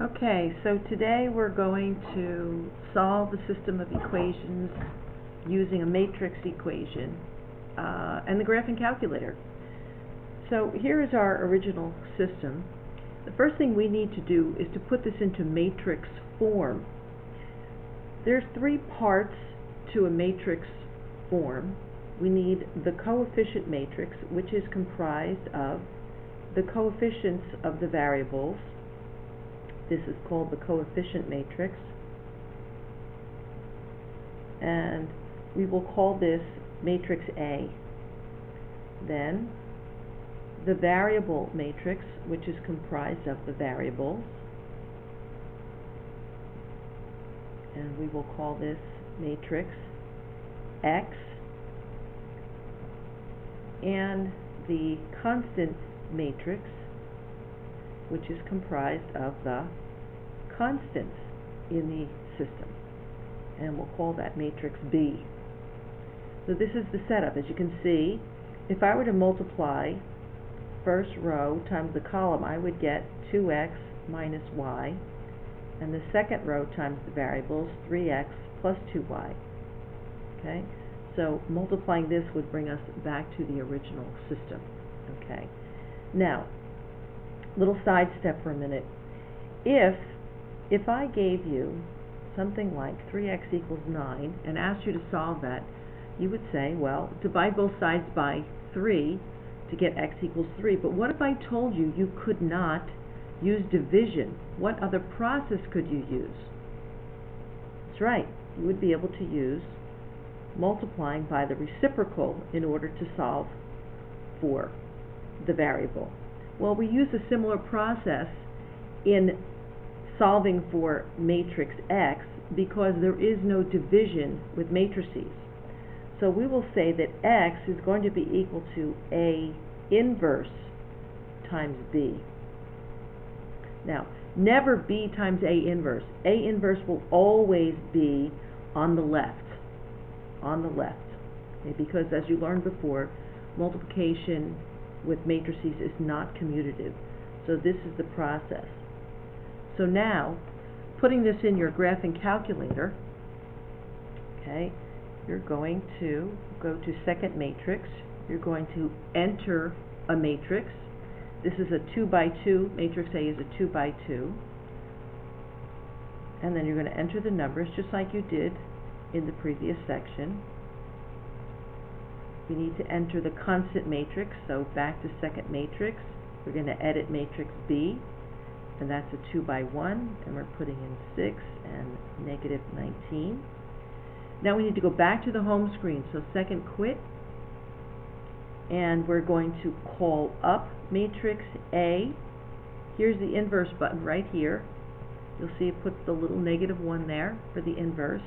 Okay, so today we're going to solve a system of equations using a matrix equation and the graphing calculator. So here is our original system. The first thing we need to do is to put this into matrix form. There's three parts to a matrix form. We need the coefficient matrix, which is comprised of the coefficients of the variables. This is called the coefficient matrix, and we will call this matrix A. Then the variable matrix, which is comprised of the variables, and we will call this matrix X, and the constant matrix, which is comprised of the constants in the system, and we'll call that matrix B. So this is the setup. As you can see, if I were to multiply first row times the column, I would get 2x minus y, and the second row times the variables, 3x plus 2y. Okay, so multiplying this would bring us back to the original system. Okay, now little side step for a minute. If I gave you something like 3x equals 9 and asked you to solve that, you would say, well, divide both sides by 3 to get x equals 3. But what if I told you you could not use division? What other process could you use? That's right, you would be able to use multiplying by the reciprocal in order to solve for the variable. Well, we use a similar process in solving for matrix X because there is no division with matrices. So we will say that X is going to be equal to A inverse times B. Now, never B times A inverse. A inverse will always be on the left. On the left. Okay, because as you learned before, multiplication with matrices is not commutative. So this is the process. So now, putting this in your graphing calculator, okay, you're going to go to second matrix. You're going to enter a matrix. This is a 2 by 2. Matrix A is a 2 by 2. And then you're going to enter the numbers just like you did in the previous section. We need to enter the constant matrix, so back to second matrix. We're going to edit matrix B, and that's a 2 by 1, and we're putting in 6 and negative 19. Now we need to go back to the home screen, so second quit, and we're going to call up matrix A. Here's the inverse button right here. You'll see it puts the little negative 1 there for the inverse,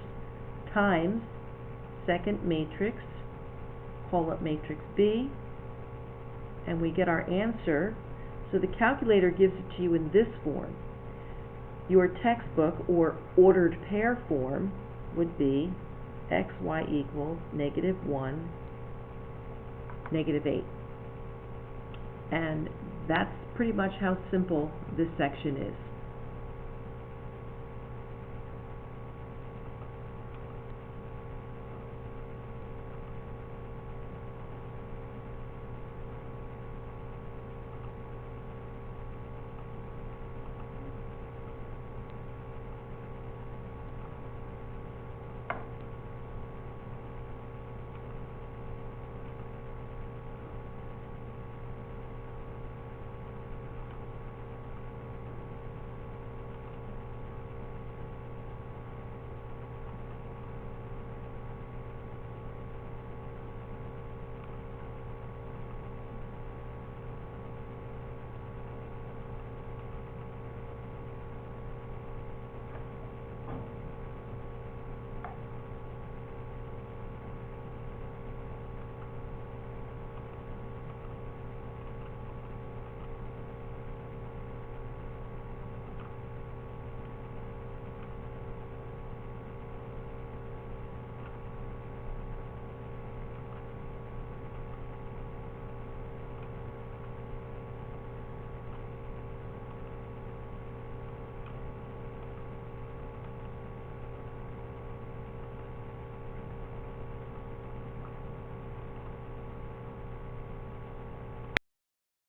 times second matrix, call up matrix B, and we get our answer. So the calculator gives it to you in this form. Your textbook or ordered pair form would be xy equals negative 1, negative 8. And that's pretty much how simple this section is.